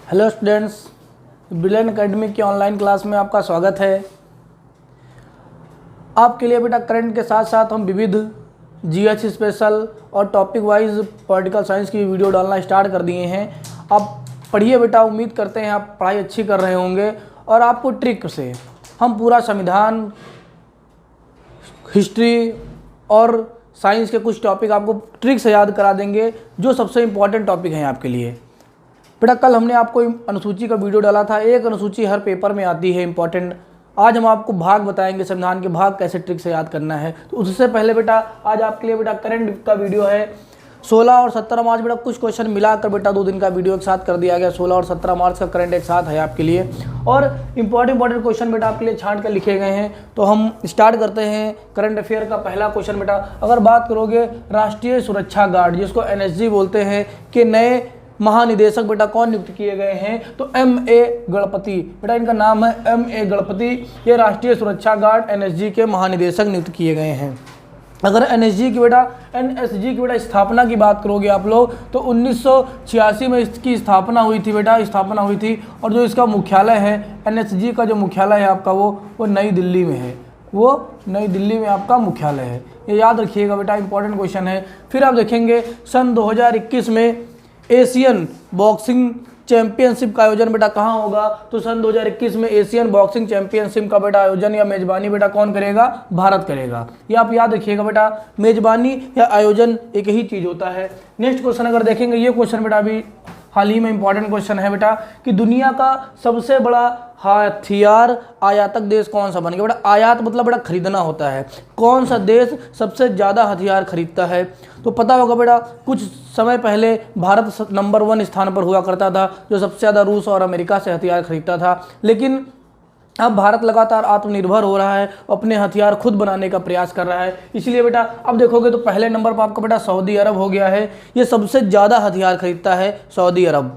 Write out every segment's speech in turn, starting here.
Hello students, brilliant academy की online class में आपका स्वागत है। आपके लिए बेटा करंट के साथ साथ हम विविध जीएच स्पेशल और टॉपिक वाइज पॉलिटिकल साइंस की वीडियो डालना स्टार्ट कर दिए हैं। आप पढ़िए बेटा, उम्मीद करते हैं आप पढ़ाई अच्छी कर रहे होंगे और आपको ट्रिक से हम पूरा संविधान, हिस्ट्री और साइंस के कुछ टॉपिक आपको ट्रिक से याद करा देंगे जो सबसे इम्पॉर्टेंट टॉपिक हैं आपके लिए। बेटा कल हमने आपको अनुसूची का वीडियो डाला था। एक अनुसूची हर पेपर में आती है इम्पॉर्टेंट। आज हम आपको भाग बताएंगे, संविधान के भाग कैसे ट्रिक से याद करना है। तो उससे पहले बेटा आज आपके लिए बेटा करंट का वीडियो है। 16 और 17 मार्च बेटा कुछ क्वेश्चन मिलाकर बेटा 2 दिन का वीडियो एक साथ कर दिया गया। 16 और 17 मार्च का करंट एक साथ है आपके लिए और इंपॉर्टेंट क्वेश्चन बेटा आपके लिए छांट कर लिखे गए हैं। तो हम स्टार्ट करते हैं करंट अफेयर का। पहला क्वेश्चन बेटा, अगर बात करोगे राष्ट्रीय सुरक्षा गार्ड जिसको एनएसजी बोलते हैं के नए महानिदेशक बेटा कौन नियुक्त किए गए हैं, तो एमए गणपति। बेटा इनका नाम है एमए गणपति। ये राष्ट्रीय सुरक्षा गार्ड एनएसजी के महानिदेशक नियुक्त किए गए हैं। अगर एनएसजी की बेटा स्थापना की बात करोगे आप लोग, तो 1986 में इसकी स्थापना हुई थी बेटा, और जो इसका मुख्यालय है एनएसजी का जो मुख्यालय है आपका वो नई दिल्ली में है। वो नई दिल्ली में आपका मुख्यालय है, ये याद रखिएगा बेटा, इंपॉर्टेंट क्वेश्चन है। फिर आप देखेंगे सन 2021 में एशियन बॉक्सिंग चैंपियनशिप का आयोजन बेटा कहाँ होगा, तो सन 2021 में एशियन बॉक्सिंग चैंपियनशिप का बेटा आयोजन या मेजबानी बेटा कौन करेगा, भारत करेगा। ये आप याद रखिएगा बेटा, मेजबानी या आयोजन एक ही चीज होता है। नेक्स्ट क्वेश्चन अगर देखेंगे, ये क्वेश्चन बेटा अभी हाल ही में इंपॉर्टेंट क्वेश्चन है बेटा कि दुनिया का सबसे बड़ा हथियार आयातक देश कौन सा बन गया। बेटा आयात मतलब बेटा खरीदना होता है। कौन सा देश सबसे ज़्यादा हथियार खरीदता है, तो पता होगा बेटा कुछ समय पहले भारत नंबर 1 स्थान पर हुआ करता था, जो सबसे ज़्यादा रूस और अमेरिका से हथियार खरीदता था। लेकिन अब भारत लगातार आत्मनिर्भर हो रहा है, अपने हथियार खुद बनाने का प्रयास कर रहा है। इसलिए बेटा अब देखोगे तो पहले नंबर पर आपका बेटा सऊदी अरब हो गया है। ये सबसे ज़्यादा हथियार खरीदता है सऊदी अरब,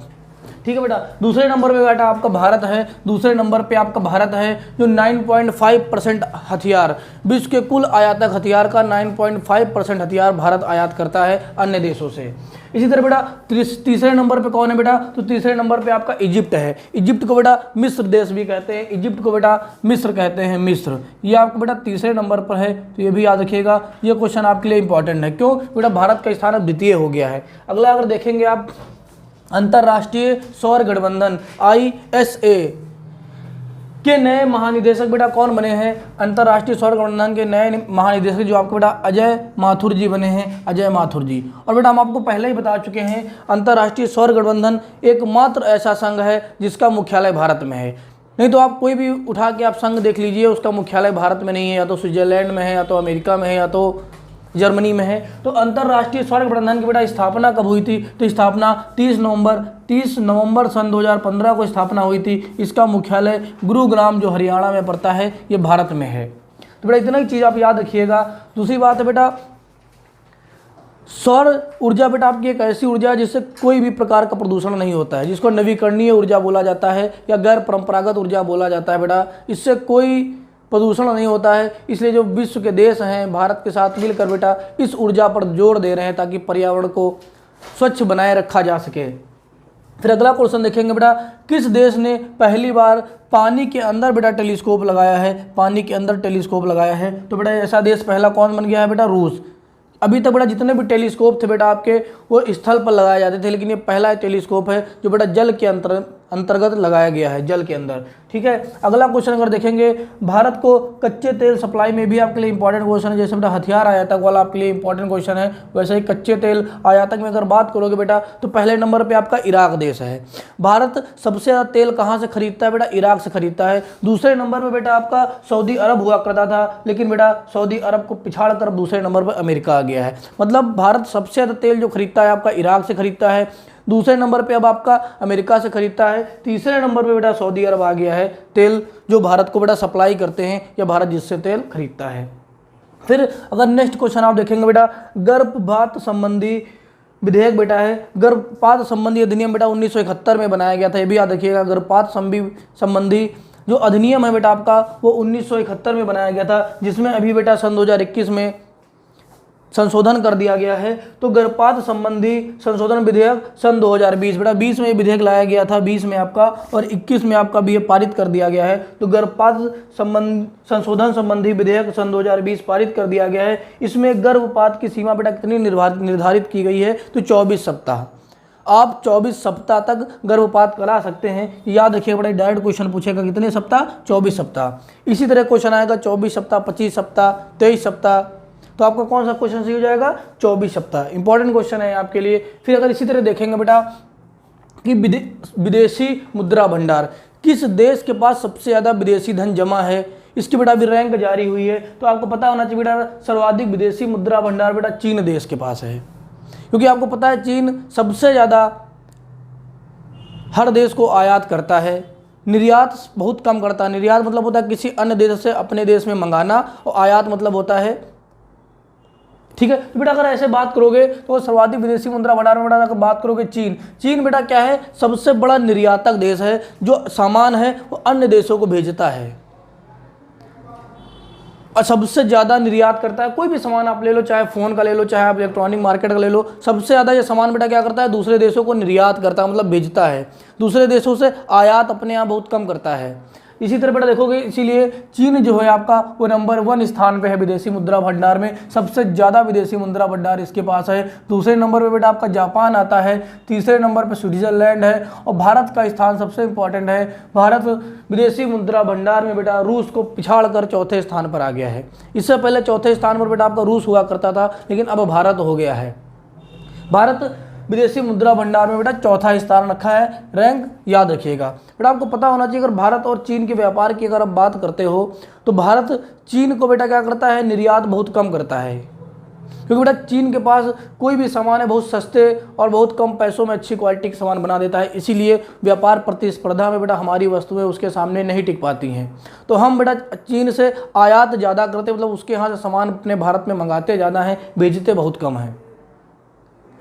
ठीक है बेटा। दूसरे नंबर पे बेटा आपका भारत है। दूसरे नंबर पे आपका भारत है जो 9.5% हथियार, विश्व के कुल आयातक हथियार का 9.5% हथियार भारत आयात करता है अन्य देशों से। इसी तरह बेटा तीसरे नंबर पे कौन है बेटा, तो तीसरे नंबर पे आपका इजिप्ट है। इजिप्ट को बेटा मिस्र देश भी कहते हैं, इजिप्ट को बेटा मिस्र कहते हैं, मिस्र। ये आपका बेटा तीसरे नंबर पर है, तो ये भी याद रखिएगा। ये क्वेश्चन आपके लिए इंपॉर्टेंट है। क्यों बेटा, भारत का स्थान अब द्वितीय हो गया है। अगला अगर देखेंगे आप, अंतर्राष्ट्रीय सौर गठबंधन ISA के नए महानिदेशक बेटा कौन बने हैं। अंतर्राष्ट्रीय सौर गठबंधन के नए महानिदेशक जो आपको बेटा अजय माथुर जी बने हैं, अजय माथुर जी। और बेटा हम आपको पहले ही बता चुके हैं, अंतर्राष्ट्रीय सौर गठबंधन एकमात्र ऐसा संघ है जिसका मुख्यालय भारत में है। नहीं तो आप कोई भी उठा के आप संघ देख लीजिए, उसका मुख्यालय भारत में नहीं है, या तो स्विट्जरलैंड में है, या तो अमेरिका में है, या तो जर्मनी में है। तो अंतर्राष्ट्रीय सौर गठबंधन की बेटा स्थापना कब हुई थी, तो स्थापना 30 नवंबर सन 2015 को स्थापना हुई थी। इसका मुख्यालय गुरुग्राम जो हरियाणा में पड़ता है, ये भारत में है। तो बेटा इतना ही चीज़ आप याद रखिएगा। दूसरी बात है बेटा, सौर ऊर्जा बेटा आपकी एक ऐसी ऊर्जा है जिससे कोई भी प्रकार का प्रदूषण नहीं होता है, जिसको नवीकरणीय ऊर्जा बोला जाता है या गैर परंपरागत ऊर्जा बोला जाता है। बेटा इससे कोई प्रदूषण नहीं होता है। इसलिए जो विश्व के देश हैं भारत के साथ मिलकर बेटा इस ऊर्जा पर जोर दे रहे हैं ताकि पर्यावरण को स्वच्छ बनाए रखा जा सके। फिर अगला क्वेश्चन देखेंगे बेटा, किस देश ने पहली बार पानी के अंदर बेटा टेलीस्कोप लगाया है, पानी के अंदर टेलीस्कोप लगाया है। तो बेटा ऐसा देश पहला कौन बन गया है बेटा, रूस। अभी तक बेटा जितने भी टेलीस्कोप थे बेटा आपके वो स्थल पर लगाए जाते थे, लेकिन ये पहला टेलीस्कोप है जो बेटा जल के अंतर्गत लगाया गया है, जल के अंदर, ठीक है। अगला क्वेश्चन अगर देखेंगे, भारत को कच्चे तेल सप्लाई में भी आपके लिए इंपॉर्टेंट क्वेश्चन है। जैसे बेटा हथियार आयातक वाला आपके लिए इंपॉर्टेंट क्वेश्चन है, वैसे ही कच्चे तेल आयातक में अगर बात करोगे बेटा, तो पहले नंबर पे आपका इराक देश है। भारत सबसे ज़्यादा तेल कहाँ से खरीदता है बेटा, इराक से खरीदता है। दूसरे नंबर पर बेटा आपका सऊदी अरब हुआ करता था, लेकिन बेटा सऊदी अरब को पिछाड़ कर दूसरे नंबर पर अमेरिका आ गया है। मतलब भारत सबसे ज़्यादा तेल जो खरीदता है आपका इराक से खरीदता है, दूसरे नंबर पे अब आपका अमेरिका से खरीदता है, तीसरे नंबर पे बेटा सऊदी अरब आ गया है तेल जो भारत को बेटा सप्लाई करते हैं या भारत जिससे तेल खरीदता है। फिर अगर नेक्स्ट क्वेश्चन आप देखेंगे बेटा, गर्भपात संबंधी विधेयक बेटा है, गर्भपात संबंधी अधिनियम बेटा 1971 में बनाया गया था। ये भी याद रखिएगा, गर्भपात संबंधी जो अधिनियम है बेटा आपका वो 1971 में बनाया गया था, जिसमें अभी बेटा सन 2021 में संशोधन कर दिया गया है। तो गर्भपात संबंधी संशोधन विधेयक सन 2020, बेटा 20 में ये विधेयक लाया गया था, 20 में आपका, और 21 में आपका भी ये पारित कर दिया गया है। तो गर्भपात संशोधन संबंधी विधेयक सन 2020 पारित कर दिया गया है। इसमें गर्भपात की सीमा बेटा कितनी निर्धारित की गई है, तो 24 सप्ताह। आप 24 सप्ताह तक गर्भपात करा सकते हैं, याद रखिए बड़ा डायरेक्ट क्वेश्चन पूछेगा कितने सप्ताह, 24 सप्ताह। इसी तरह क्वेश्चन आएगा 24 सप्ताह, 25 सप्ताह, 23 सप्ताह, तो आपका कौन सा क्वेश्चन सही हो जाएगा, 24 सप्ताह। इंपॉर्टेंट क्वेश्चन है आपके लिए। फिर अगर इसी तरह देखेंगे बेटा कि विदेशी मुद्रा भंडार, किस देश के पास सबसे ज़्यादा विदेशी धन जमा है, इसकी बेटा अभी रैंक जारी हुई है। तो आपको पता होना चाहिए बेटा सर्वाधिक विदेशी मुद्रा भंडार बेटा चीन देश के पास है, क्योंकि आपको पता है चीन सबसे ज़्यादा हर देश को आयात करता है, निर्यात बहुत कम करता है। निर्यात मतलब होता है किसी अन्य देश से अपने देश में मंगाना, और आयात मतलब होता है, ठीक है। तो बेटा अगर ऐसे बात करोगे तो सर्वाधिक विदेशी मुद्रा भंडार में बेटा अगर बात करोगे चीन बेटा क्या है, सबसे बड़ा निर्यातक देश है, जो सामान है वो अन्य देशों को भेजता है और सबसे ज़्यादा निर्यात करता है। कोई भी सामान आप ले लो, चाहे फ़ोन का ले लो, चाहे आप इलेक्ट्रॉनिक मार्केट का ले लो, सबसे ज़्यादा ये सामान बेटा क्या करता है, दूसरे देशों को निर्यात करता है, मतलब भेजता है। दूसरे देशों से आयात अपने यहाँ बहुत कम करता है। इसी तरह बेटा देखोगे, इसीलिए चीन जो है आपका वो नंबर 1 स्थान पे है विदेशी मुद्रा भंडार में, सबसे ज़्यादा विदेशी मुद्रा भंडार इसके पास है। दूसरे नंबर पे बेटा आपका जापान आता है, तीसरे नंबर पे स्विट्जरलैंड है, और भारत का स्थान सबसे इंपॉर्टेंट है। भारत विदेशी मुद्रा भंडार में बेटा रूस को पिछाड़ कर चौथे स्थान पर आ गया है। इससे पहले चौथे स्थान पर बेटा आपका रूस हुआ करता था, लेकिन अब भारत हो गया है। भारत विदेशी मुद्रा भंडार में बेटा चौथा स्थान रखा है, रैंक याद रखिएगा। बेटा आपको पता होना चाहिए, अगर भारत और चीन के व्यापार की अगर आप बात करते हो तो भारत चीन को बेटा क्या करता है, निर्यात बहुत कम करता है, क्योंकि बेटा चीन के पास कोई भी सामान है बहुत सस्ते और बहुत कम पैसों में अच्छी क्वालिटी का सामान बना देता है। इसीलिए व्यापार प्रतिस्पर्धा में बेटा हमारी वस्तुएं उसके सामने नहीं टिक पाती हैं। तो हम बेटा चीन से आयात ज़्यादा करते, मतलब उसके यहाँ से सामान अपने भारत में मंगाते ज़्यादा हैं, भेजते बहुत कम हैं।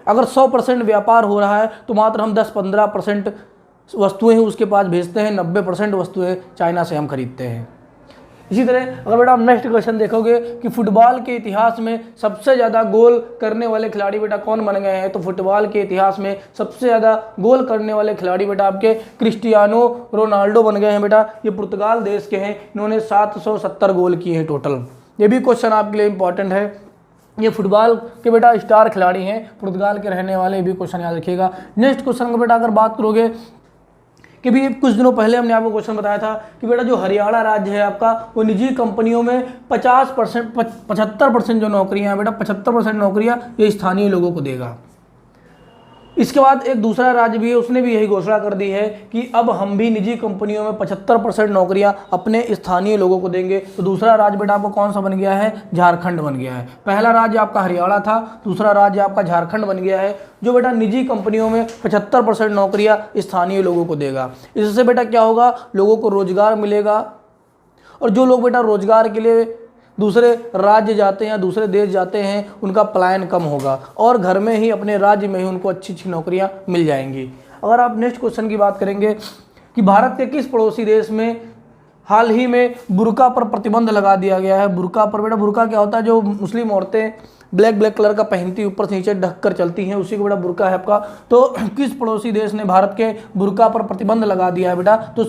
अगर 100% व्यापार हो रहा है तो मात्र हम 10-15% वस्तुएं ही उसके पास भेजते हैं, 90% वस्तुएं चाइना से हम खरीदते हैं। इसी तरह अगर बेटा आप नेक्स्ट क्वेश्चन देखोगे कि फुटबॉल के इतिहास में सबसे ज़्यादा गोल करने वाले खिलाड़ी बेटा कौन बन गए हैं, तो फुटबॉल के इतिहास में सबसे ज़्यादा गोल करने वाले खिलाड़ी बेटा आपके क्रिस्टियानो रोनाल्डो बन गए हैं। बेटा ये पुर्तगाल देश के हैं, इन्होंने 770 गोल किए हैं टोटल। ये भी क्वेश्चन आपके लिए इंपॉर्टेंट है। ये फुटबॉल के बेटा स्टार खिलाड़ी हैं, पुर्तगाल के रहने वाले, भी क्वेश्चन याद रखिएगा। नेक्स्ट क्वेश्चन का बेटा अगर बात करोगे कि भी कुछ दिनों पहले हमने आपको क्वेश्चन बताया था कि बेटा जो हरियाणा राज्य है आपका, वो निजी कंपनियों में 75% जो नौकरियां हैं बेटा, 75% नौकरियां ये स्थानीय लोगों को देगा। इसके बाद एक दूसरा राज्य भी है, उसने भी यही घोषणा कर दी है कि अब हम भी निजी कंपनियों में 75% नौकरियां अपने स्थानीय लोगों को देंगे। तो दूसरा राज्य बेटा आपको कौन सा बन गया है, झारखंड बन गया है। पहला राज्य आपका हरियाणा था, दूसरा राज्य आपका झारखंड बन गया है, जो बेटा निजी कंपनियों में 75% नौकरियां स्थानीय लोगों को देगा। इससे बेटा क्या होगा, लोगों को रोजगार मिलेगा, और जो लोग बेटा रोजगार के लिए दूसरे राज्य जाते हैं, दूसरे देश जाते हैं, उनका पलायन कम होगा, और घर में ही अपने राज्य में ही उनको अच्छी अच्छी नौकरियां मिल जाएंगी। अगर आप नेक्स्ट क्वेश्चन की बात करेंगे कि भारत के किस पड़ोसी देश में हाल ही में बुर्का पर प्रतिबंध लगा दिया गया है। बुर्का पर बेटा, बुर्का क्या होता है, जो मुस्लिम औरतें ब्लैक कलर का पहनती, ऊपर से नीचे ढक कर चलती हैं, उसी को बेटा बुर्का है आपका। तो किस पड़ोसी देश ने भारत के बुर्का पर प्रतिबंध लगा दिया है बेटा, तो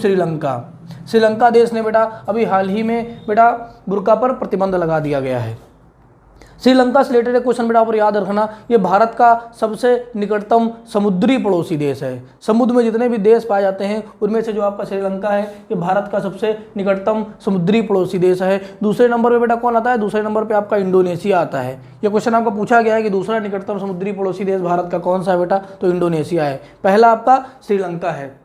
श्रीलंका देश ने बेटा अभी हाल ही में बेटा बुर्का पर प्रतिबंध लगा दिया गया है। श्रीलंका से रिलेटेड क्वेश्चन बेटा पर याद रखना, ये भारत का सबसे निकटतम समुद्री पड़ोसी देश है। समुद्र में जितने भी देश पाए जाते हैं उनमें से जो आपका श्रीलंका है, ये भारत का सबसे निकटतम समुद्री पड़ोसी देश है। दूसरे नंबर पे बेटा कौन आता है, दूसरे नंबर पे आपका इंडोनेशिया आता है। ये क्वेश्चन आपको पूछा गया है कि दूसरा निकटतम समुद्री पड़ोसी देश भारत का कौन सा है बेटा, तो इंडोनेशिया है। पहला आपका श्रीलंका है।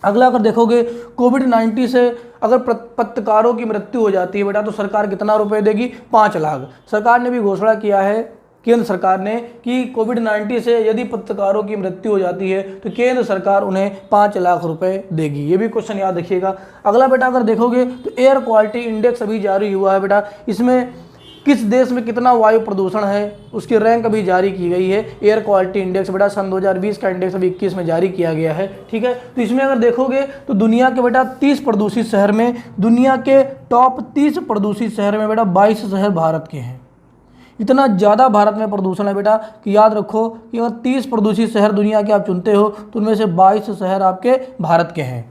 अगला अगर देखोगे, कोविड-19 से अगर पत्रकारों की मृत्यु हो जाती है बेटा, तो सरकार कितना रुपए देगी, 5 लाख। सरकार ने भी घोषणा किया है, केंद्र सरकार ने, कि कोविड-19 से यदि पत्रकारों की मृत्यु हो जाती है तो केंद्र सरकार उन्हें 5 लाख रुपए देगी। ये भी क्वेश्चन याद रखिएगा। अगला बेटा अगर देखोगे तो एयर क्वालिटी इंडेक्स अभी जारी हुआ है बेटा, इसमें किस देश में कितना वायु प्रदूषण है उसकी रैंक अभी जारी की गई है। एयर क्वालिटी इंडेक्स बेटा सन 2020 का इंडेक्स अभी 21 में जारी किया गया है, ठीक है। तो इसमें अगर देखोगे तो दुनिया के बेटा 30 प्रदूषित शहर में, दुनिया के टॉप 30 प्रदूषित शहर में बेटा 22 शहर भारत के हैं। इतना ज़्यादा भारत में प्रदूषण है बेटा कि याद रखो कि अगर 30 प्रदूषित शहर दुनिया के आप चुनते हो तो उनमें से 22 शहर आपके भारत के हैं।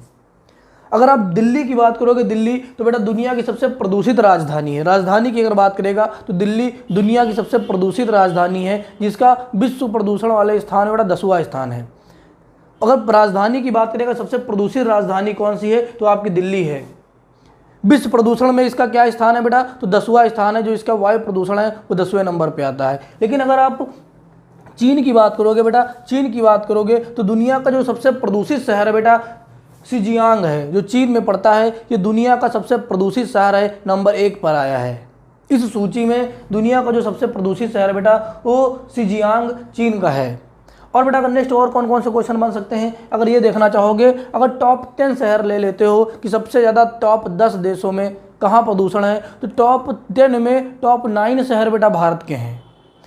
अगर आप दिल्ली की बात करोगे, दिल्ली तो बेटा दुनिया की सबसे प्रदूषित राजधानी है। राजधानी की अगर बात करेगा तो दिल्ली दुनिया की सबसे प्रदूषित राजधानी है, जिसका विश्व प्रदूषण वाले स्थान में बेटा 10वां स्थान है। अगर राजधानी की बात करेगा सबसे प्रदूषित राजधानी कौन सी है तो आपकी दिल्ली है। विश्व प्रदूषण में इसका क्या स्थान है बेटा तो 10वां स्थान है, जो इसका वायु प्रदूषण है वो 10वें नंबर पे आता है। लेकिन अगर आप चीन की बात करोगे बेटा, चीन की बात करोगे तो दुनिया का जो सबसे प्रदूषित शहर है बेटा शिजियांग है, जो चीन में पड़ता है। ये दुनिया का सबसे प्रदूषित शहर है, नंबर 1 पर आया है इस सूची में। दुनिया का जो सबसे प्रदूषित शहर है बेटा वो शिजियांग चीन का है। और बेटा अगर नेक्स्ट और कौन कौन से क्वेश्चन बन सकते हैं, अगर ये देखना चाहोगे, अगर टॉप 10 शहर ले लेते हो कि सबसे ज़्यादा टॉप 10 देशों में कहाँ प्रदूषण है, तो टॉप 10 में टॉप 9 शहर बेटा भारत के हैं।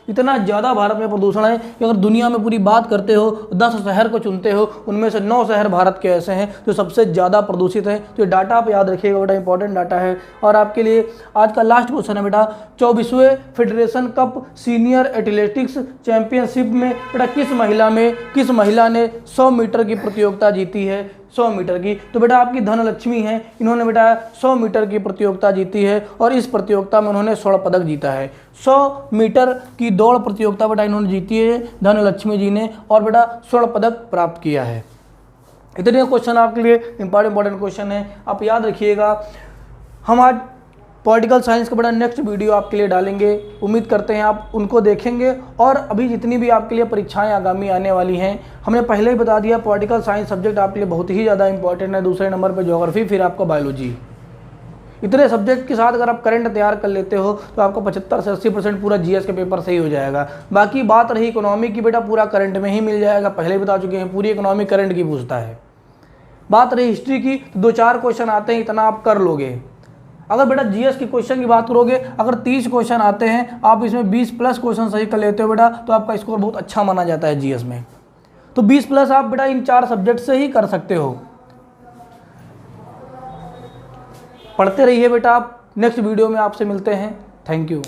इतना ज़्यादा भारत में प्रदूषण है कि अगर दुनिया में पूरी बात करते हो, 10 शहर को चुनते हो, उनमें से 9 शहर भारत के ऐसे हैं जो सबसे ज़्यादा प्रदूषित हैं। तो ये डाटा आप याद रखिएगा बेटा, इंपॉर्टेंट डाटा है। और आपके लिए आज का लास्ट क्वेश्चन है बेटा, 24वें federation cup senior athletics championship में बेटा किस महिला ने 100 मीटर की प्रतियोगिता जीती है, 100 मीटर की। तो बेटा आपकी धनलक्ष्मी हैं, इन्होंने बेटा 100 मीटर की प्रतियोगिता जीती है और इस प्रतियोगिता में उन्होंने स्वर्ण पदक जीता है। 100 मीटर की दौड़ प्रतियोगिता बेटा इन्होंने जीती है धनलक्ष्मी जी ने, और बेटा स्वर्ण पदक प्राप्त किया है। इतने क्वेश्चन आपके लिए इंपॉर्टेंट क्वेश्चन है, आप याद रखिएगा। हम आज पॉलिटिकल साइंस का बड़ा नेक्स्ट वीडियो आपके लिए डालेंगे, उम्मीद करते हैं आप उनको देखेंगे। और अभी जितनी भी आपके लिए परीक्षाएं आगामी आने वाली हैं, हमने पहले ही बता दिया पॉलिटिकल साइंस सब्जेक्ट आपके लिए बहुत ही ज़्यादा इंपॉर्टेंट है। दूसरे नंबर पर ज्योग्राफी, फिर आपका बायोलॉजी। इतने सब्जेक्ट के साथ अगर आप करंट तैयार कर लेते हो तो आपका 75 से 80% पूरा जीएस के पेपर सही हो जाएगा। बाकी बात रही इकोनॉमी की, बेटा पूरा करंट में ही मिल जाएगा, पहले बता चुके हैं, पूरी इकोनॉमी करंट की पूछता है। बात रही हिस्ट्री की तो 2-4 क्वेश्चन आते हैं, इतना आप कर लोगे। अगर बेटा जीएस के क्वेश्चन की बात करोगे, अगर 30 क्वेश्चन आते हैं, आप इसमें 20+ क्वेश्चन सही कर लेते हो बेटा, तो आपका स्कोर बहुत अच्छा माना जाता है जीएस में। तो 20+ आप बेटा इन 4 सब्जेक्ट से ही कर सकते हो। पढ़ते रहिए बेटा आप। नेक्स्ट वीडियो में आपसे मिलते हैं। Thank you.